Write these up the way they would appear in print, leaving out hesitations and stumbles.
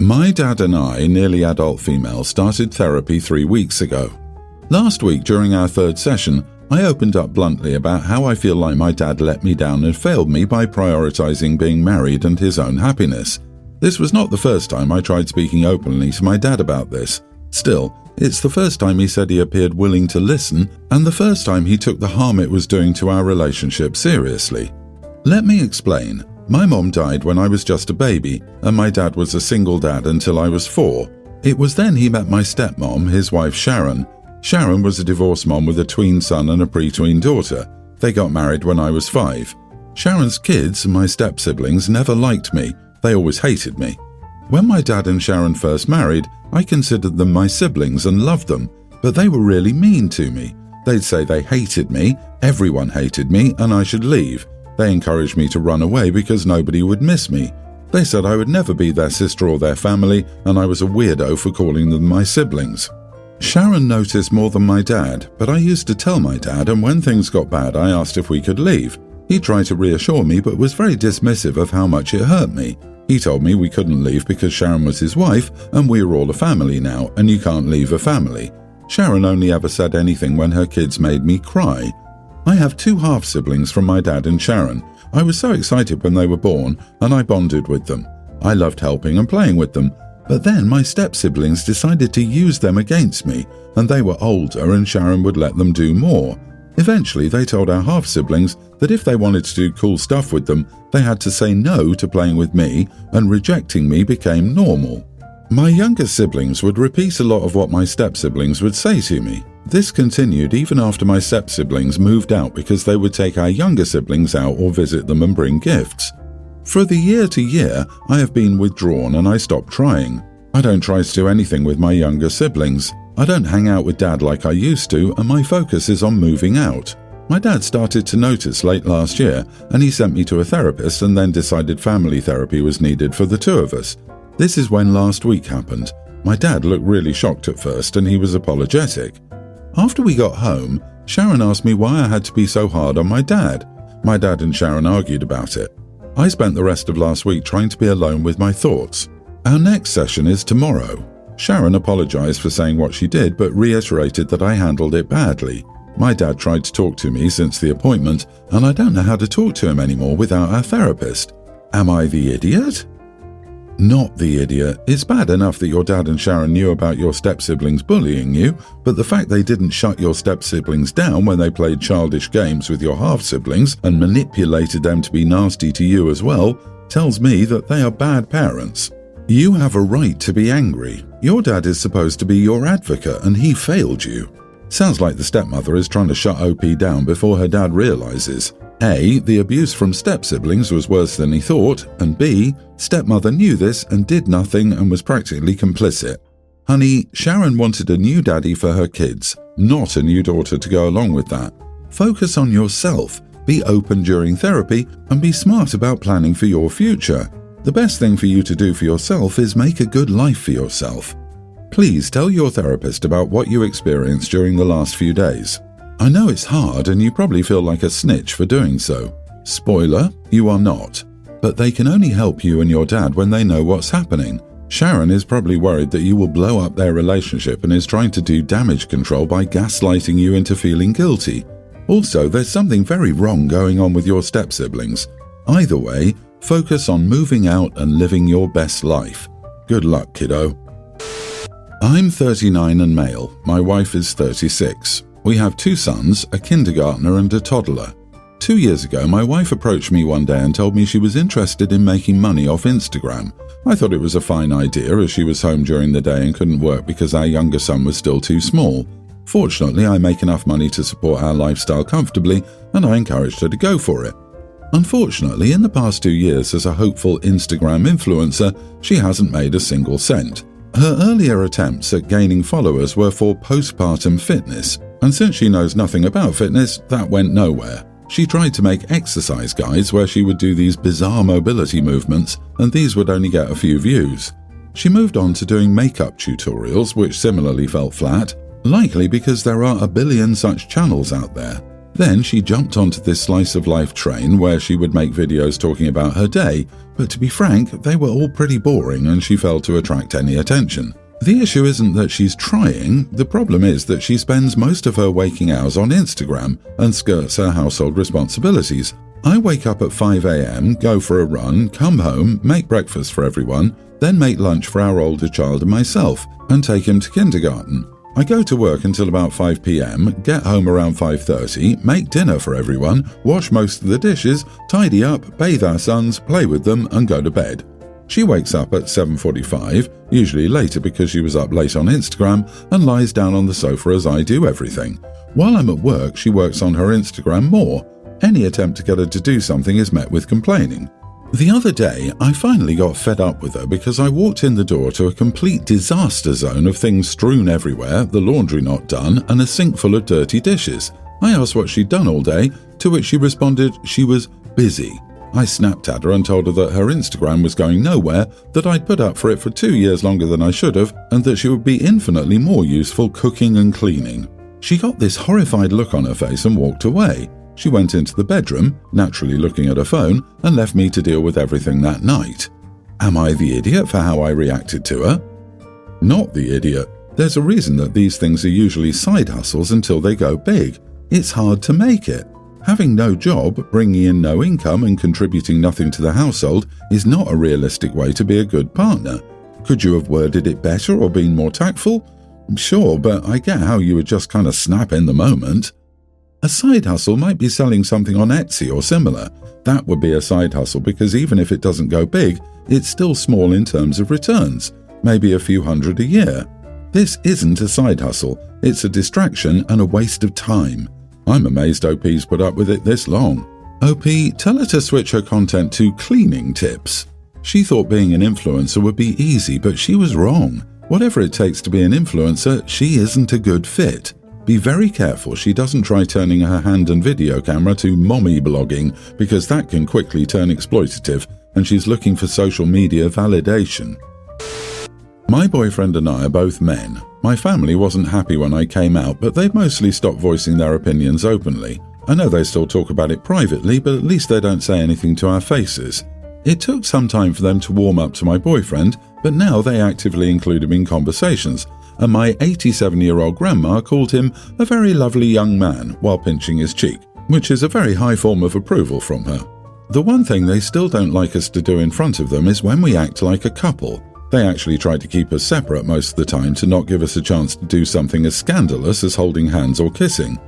My dad and I, nearly adult female, started therapy 3 weeks ago. Last week, during our third session, I opened up bluntly about how I feel like my dad let me down and failed me by prioritizing being married and his own happiness. This was not the first time I tried speaking openly to my dad about this. Still, it's the first time he said he appeared willing to listen, and the first time he took the harm it was doing to our relationship seriously. Let me explain. My mom died when I was just a baby, and my dad was a single dad until I was 4. It was then he met my stepmom, his wife Sharon. Sharon was a divorced mom with a tween son and a pre-tween daughter. They got married when I was 5. Sharon's kids, my step-siblings, never liked me. They always hated me. When my dad and Sharon first married, I considered them my siblings and loved them, but they were really mean to me. They'd say they hated me, everyone hated me, and I should leave. They encouraged me to run away because nobody would miss me. They said I would never be their sister or their family, and I was a weirdo for calling them my siblings. Sharon noticed more than my dad, but I used to tell my dad, and when things got bad I asked if we could leave. He tried to reassure me but was very dismissive of how much it hurt me. He told me we couldn't leave because Sharon was his wife and we were all a family now, and you can't leave a family. Sharon only ever said anything when her kids made me cry. I have 2 half-siblings from my dad and Sharon. I was so excited when they were born and I bonded with them. I loved helping and playing with them. But then my step-siblings decided to use them against me, and they were older and Sharon would let them do more. Eventually they told our half-siblings that if they wanted to do cool stuff with them, they had to say no to playing with me, and rejecting me became normal. My younger siblings would repeat a lot of what my step-siblings would say to me. This continued even after my step-siblings moved out because they would take our younger siblings out or visit them and bring gifts. For the year to year, I have been withdrawn and I stopped trying. I don't try to do anything with my younger siblings. I don't hang out with dad like I used to, and my focus is on moving out. My dad started to notice late last year, and he sent me to a therapist and then decided family therapy was needed for the 2 of us. This is when last week happened. My dad looked really shocked at first and he was apologetic. After we got home, Sharon asked me why I had to be so hard on my dad. My dad and Sharon argued about it. I spent the rest of last week trying to be alone with my thoughts. Our next session is tomorrow. Sharon apologized for saying what she did but reiterated that I handled it badly. My dad tried to talk to me since the appointment, and I don't know how to talk to him anymore without our therapist. Am I the idiot? Not the idiot. It's bad enough that your dad and Sharon knew about your step-siblings bullying you, but the fact they didn't shut your step-siblings down when they played childish games with your half-siblings and manipulated them to be nasty to you as well tells me that they are bad parents. You have a right to be angry. Your dad is supposed to be your advocate and he failed you. Sounds like the stepmother is trying to shut OP down before her dad realizes A, the abuse from step-siblings was worse than he thought, and B, stepmother knew this and did nothing and was practically complicit. Honey, Sharon wanted a new daddy for her kids, not a new daughter to go along with that. Focus on yourself, be open during therapy, and be smart about planning for your future. The best thing for you to do for yourself is make a good life for yourself. Please tell your therapist about what you experienced during the last few days. I know it's hard and you probably feel like a snitch for doing so. Spoiler, you are not. But they can only help you and your dad when they know what's happening. Sharon is probably worried that you will blow up their relationship and is trying to do damage control by gaslighting you into feeling guilty. Also, there's something very wrong going on with your step-siblings. Either way, focus on moving out and living your best life. Good luck, kiddo. I'm 39 and male. My wife is 36. We have 2 sons, a kindergartner and a toddler. 2 years ago, my wife approached me one day and told me she was interested in making money off Instagram. I thought it was a fine idea as she was home during the day and couldn't work because our younger son was still too small. Fortunately, I make enough money to support our lifestyle comfortably, and I encouraged her to go for it. Unfortunately, in the past 2 years as a hopeful Instagram influencer, she hasn't made a single cent. Her earlier attempts at gaining followers were for postpartum fitness, and since she knows nothing about fitness, that went nowhere. She tried to make exercise guides where she would do these bizarre mobility movements, and these would only get a few views. She moved on to doing makeup tutorials, which similarly fell flat, likely because there are a billion such channels out there. Then she jumped onto this slice of life train where she would make videos talking about her day, but to be frank, they were all pretty boring and she failed to attract any attention. The issue isn't that she's trying, the problem is that she spends most of her waking hours on Instagram and skirts her household responsibilities. I wake up at 5 a.m, go for a run, come home, make breakfast for everyone, then make lunch for our older child and myself, and take him to kindergarten. I go to work until about 5 p.m, get home around 5:30, make dinner for everyone, wash most of the dishes, tidy up, bathe our sons, play with them, and go to bed. She wakes up at 7:45, usually later because she was up late on Instagram, and lies down on the sofa as I do everything. While I'm at work, she works on her Instagram more. Any attempt to get her to do something is met with complaining. The other day, I finally got fed up with her because I walked in the door to a complete disaster zone of things strewn everywhere, the laundry not done, and a sink full of dirty dishes. I asked what she'd done all day, to which she responded she was busy. I snapped at her and told her that her Instagram was going nowhere, that I'd put up for it for 2 years longer than I should have, and that she would be infinitely more useful cooking and cleaning. She got this horrified look on her face and walked away. She went into the bedroom, naturally looking at her phone, and left me to deal with everything that night. Am I the idiot for how I reacted to her? Not the idiot. There's a reason that these things are usually side hustles until they go big. It's hard to make it. Having no job, bringing in no income and contributing nothing to the household is not a realistic way to be a good partner. Could you have worded it better or been more tactful? Sure, but I get how you would just kind of snap in the moment. A side hustle might be selling something on Etsy or similar. That would be a side hustle because even if it doesn't go big, it's still small in terms of returns, maybe a few hundred a year. This isn't a side hustle, it's a distraction and a waste of time. I'm amazed OP's put up with it this long. OP, tell her to switch her content to cleaning tips. She thought being an influencer would be easy, but she was wrong. Whatever it takes to be an influencer, she isn't a good fit. Be very careful she doesn't try turning her hand and video camera to mommy blogging because that can quickly turn exploitative and she's looking for social media validation. My boyfriend and I are both men. My family wasn't happy when I came out, but they've mostly stopped voicing their opinions openly. I know they still talk about it privately, but at least they don't say anything to our faces. It took some time for them to warm up to my boyfriend, but now they actively include him in conversations, and my 87-year-old grandma called him a very lovely young man while pinching his cheek, which is a very high form of approval from her. The one thing they still don't like us to do in front of them is when we act like a couple. They actually try to keep us separate most of the time to not give us a chance to do something as scandalous as holding hands or kissing.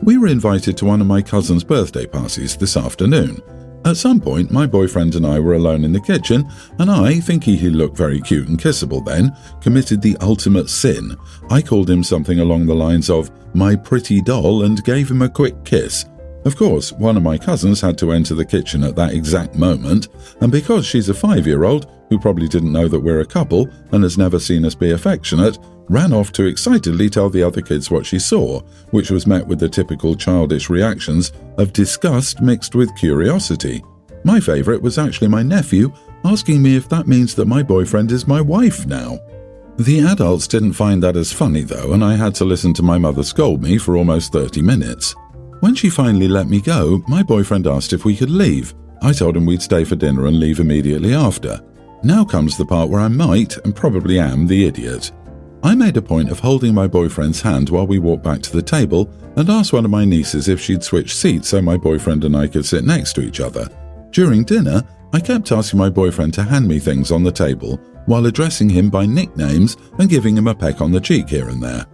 We were invited to one of my cousin's birthday parties this afternoon. At some point, my boyfriend and I were alone in the kitchen, and I, thinking he looked very cute and kissable then, committed the ultimate sin. I called him something along the lines of, "my pretty doll," and gave him a quick kiss. Of course, one of my cousins had to enter the kitchen at that exact moment, and because she's a 5-year-old, who probably didn't know that we're a couple and has never seen us be affectionate, ran off to excitedly tell the other kids what she saw, which was met with the typical childish reactions of disgust mixed with curiosity. My favourite was actually my nephew asking me if that means that my boyfriend is my wife now. The adults didn't find that as funny though, and I had to listen to my mother scold me for almost 30 minutes. When she finally let me go, my boyfriend asked if we could leave. I told him we'd stay for dinner and leave immediately after. Now comes the part where I might, and probably am, the idiot. I made a point of holding my boyfriend's hand while we walked back to the table and asked one of my nieces if she'd switch seats so my boyfriend and I could sit next to each other. During dinner, I kept asking my boyfriend to hand me things on the table while addressing him by nicknames and giving him a peck on the cheek here and there.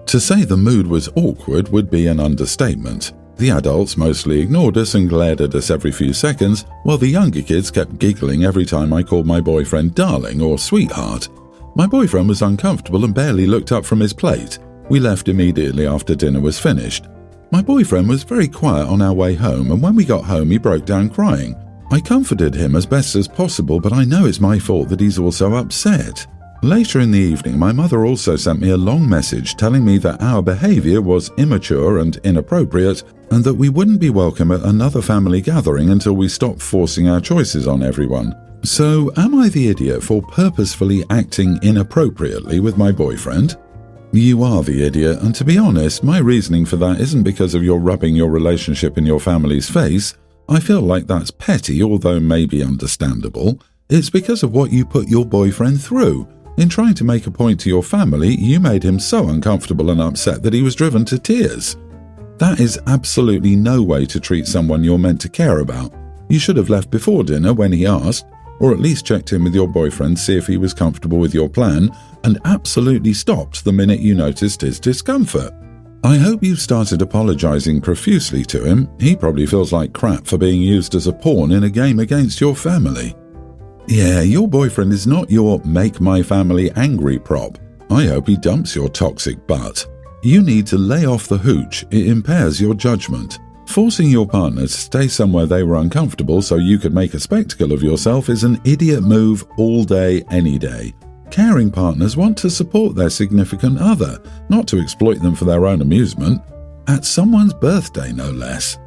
To say the mood was awkward would be an understatement. The adults mostly ignored us and glared at us every few seconds, while the younger kids kept giggling every time I called my boyfriend darling or sweetheart. My boyfriend was uncomfortable and barely looked up from his plate. We left immediately after dinner was finished. My boyfriend was very quiet on our way home, and when we got home he broke down crying. I comforted him as best as possible, but I know it's my fault that he's also upset. Later in the evening, my mother also sent me a long message telling me that our behaviour was immature and inappropriate, and that we wouldn't be welcome at another family gathering until we stopped forcing our choices on everyone. So, am I the idiot for purposefully acting inappropriately with my boyfriend? You are the idiot, and to be honest, my reasoning for that isn't because of your rubbing your relationship in your family's face. I feel like that's petty, although maybe understandable. It's because of what you put your boyfriend through. In trying to make a point to your family, you made him so uncomfortable and upset that he was driven to tears. That is absolutely no way to treat someone you're meant to care about. You should have left before dinner when he asked, or at least checked in with your boyfriend, see if he was comfortable with your plan, and absolutely stopped the minute you noticed his discomfort. I hope you've started apologizing profusely to him. He probably feels like crap for being used as a pawn in a game against your family. Yeah, your boyfriend is not your make my family angry prop. I hope he dumps your toxic butt. You need to lay off the hooch. It impairs your judgment. Forcing your partner to stay somewhere they were uncomfortable so you could make a spectacle of yourself is an idiot move all day, any day. Caring partners want to support their significant other, not to exploit them for their own amusement. At someone's birthday, no less.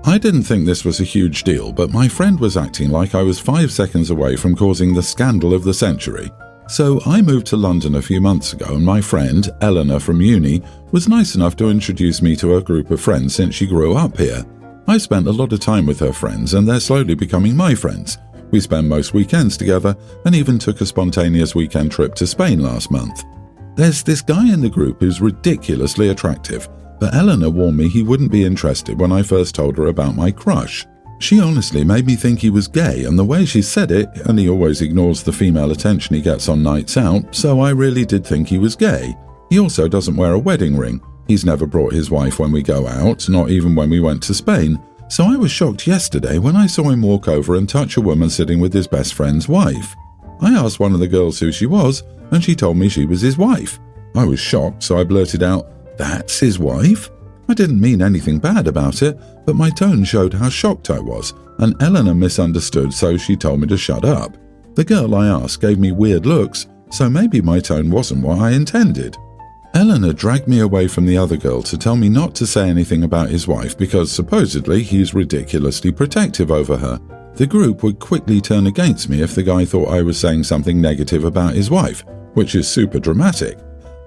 I didn't think this was a huge deal, but my friend was acting like I was 5 seconds away from causing the scandal of the century. So I moved to London a few months ago, and my friend, Eleanor from uni, was nice enough to introduce me to her group of friends since she grew up here. I spent a lot of time with her friends, and they're slowly becoming my friends. We spend most weekends together, and even took a spontaneous weekend trip to Spain last month. There's this guy in the group who's ridiculously attractive, but Eleanor warned me he wouldn't be interested when I first told her about my crush. She honestly made me think he was gay, and the way she said it, and he always ignores the female attention he gets on nights out, so I really did think he was gay. He also doesn't wear a wedding ring. He's never brought his wife when we go out, not even when we went to Spain. So I was shocked yesterday when I saw him walk over and touch a woman sitting with his best friend's wife. I asked one of the girls who she was, and she told me she was his wife. I was shocked, so I blurted out, "That's his wife?" I didn't mean anything bad about it, but my tone showed how shocked I was, and Eleanor misunderstood, so she told me to shut up. The girl I asked gave me weird looks, so maybe my tone wasn't what I intended. Eleanor dragged me away from the other girl to tell me not to say anything about his wife because supposedly he's ridiculously protective over her. The group would quickly turn against me if the guy thought I was saying something negative about his wife, which is super dramatic.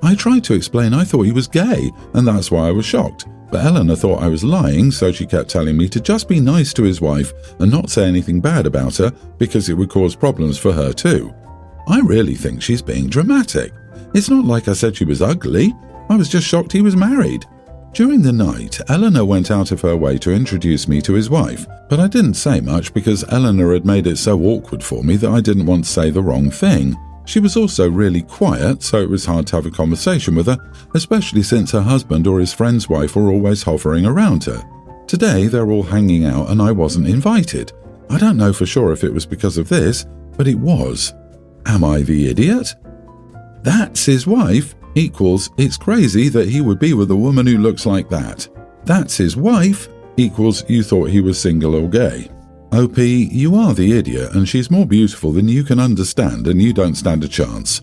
I tried to explain I thought he was gay, and that's why I was shocked. But Eleanor thought I was lying, so she kept telling me to just be nice to his wife and not say anything bad about her because it would cause problems for her too. I really think she's being dramatic. It's not like I said she was ugly. I was just shocked he was married. During the night, Eleanor went out of her way to introduce me to his wife, but I didn't say much because Eleanor had made it so awkward for me that I didn't want to say the wrong thing. She was also really quiet, so it was hard to have a conversation with her, especially since her husband or his friend's wife were always hovering around her. Today, they're all hanging out and I wasn't invited. I don't know for sure if it was because of this, but it was. Am I the idiot? That's his wife equals it's crazy that he would be with a woman who looks like that. That's his wife equals you thought he was single or gay. OP, you are the idiot and she's more beautiful than you can understand and you don't stand a chance.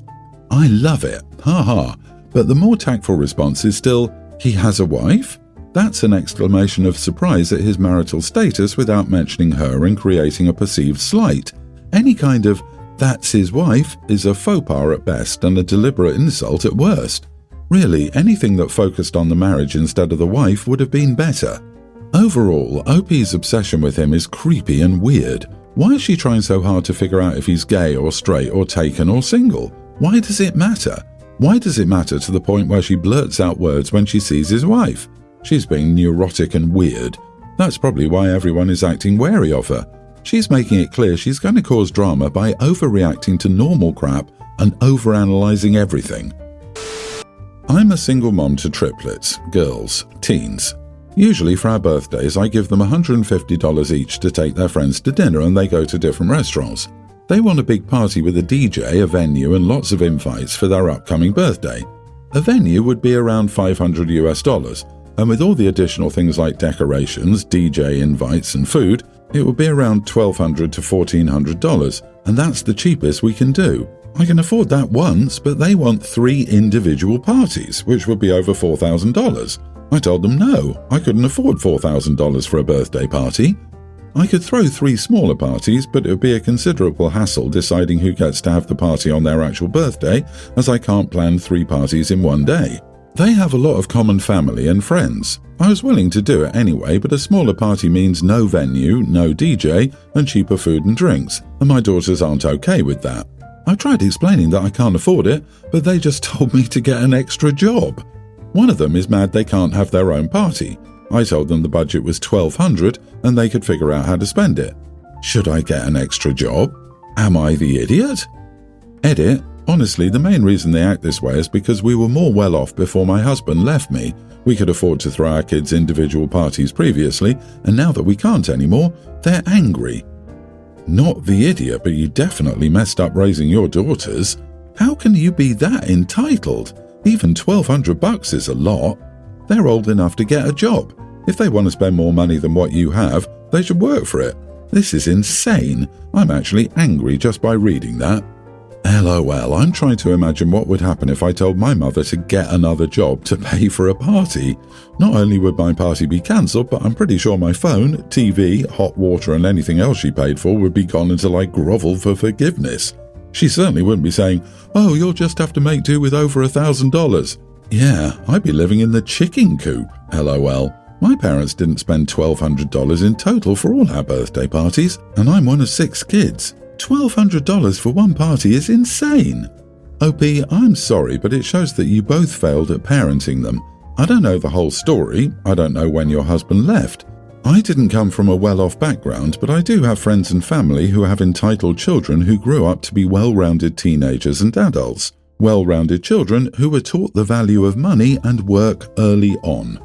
I love it, haha, but the more tactful response is still, he has a wife? That's an exclamation of surprise at his marital status without mentioning her and creating a perceived slight. Any kind of that's his wife is a faux pas at best and a deliberate insult at worst. Really, anything that focused on the marriage instead of the wife would have been better. Overall, OP's obsession with him is creepy and weird. Why is she trying so hard to figure out if he's gay or straight or taken or single? Why does it matter? Why does it matter to the point where she blurts out words when she sees his wife? She's being neurotic and weird. That's probably why everyone is acting wary of her. She's making it clear she's going to cause drama by overreacting to normal crap and overanalyzing everything. I'm a single mom to triplets, girls, teens. Usually for our birthdays, I give them $150 each to take their friends to dinner and they go to different restaurants. They want a big party with a DJ, a venue and lots of invites for their upcoming birthday. A venue would be around $500 and with all the additional things like decorations, DJ invites and food, it would be around $1,200 to $1,400 and that's the cheapest we can do. I can afford that once, but they want 3 individual parties, which would be over $4,000. I told them no, I couldn't afford $4,000 for a birthday party. I could throw 3 smaller parties, but it would be a considerable hassle deciding who gets to have the party on their actual birthday, as I can't plan 3 parties in one day. They have a lot of common family and friends. I was willing to do it anyway, but a smaller party means no venue, no DJ, and cheaper food and drinks, and my daughters aren't okay with that. I tried explaining that I can't afford it, but they just told me to get an extra job. One of them is mad they can't have their own party. I told them the budget was $1,200 and they could figure out how to spend it. Should I get an extra job? Am I the idiot? Edit. Honestly, the main reason they act this way is because we were more well off before my husband left me. We could afford to throw our kids individual parties previously, and now that we can't anymore, they're angry. Not the idiot, but you definitely messed up raising your daughters. How can you be that entitled? Even $1,200 is a lot. They're old enough to get a job. If they want to spend more money than what you have, they should work for it. This is insane. I'm actually angry just by reading that. LOL, I'm trying to imagine what would happen if I told my mother to get another job to pay for a party. Not only would my party be cancelled, but I'm pretty sure my phone, TV, hot water and anything else she paid for would be gone until I grovel for forgiveness. She certainly wouldn't be saying, "Oh, you'll just have to make do with over $1,000. Yeah, I'd be living in the chicken coop. LOL. My parents didn't spend $1,200 in total for all our birthday parties, and I'm one of 6 kids. $1,200 for one party is insane. OP, I'm sorry, but it shows that you both failed at parenting them. I don't know the whole story. I don't know when your husband left. I didn't come from a well-off background, but I do have friends and family who have entitled children who grew up to be well-rounded teenagers and adults. Well-rounded children who were taught the value of money and work early on.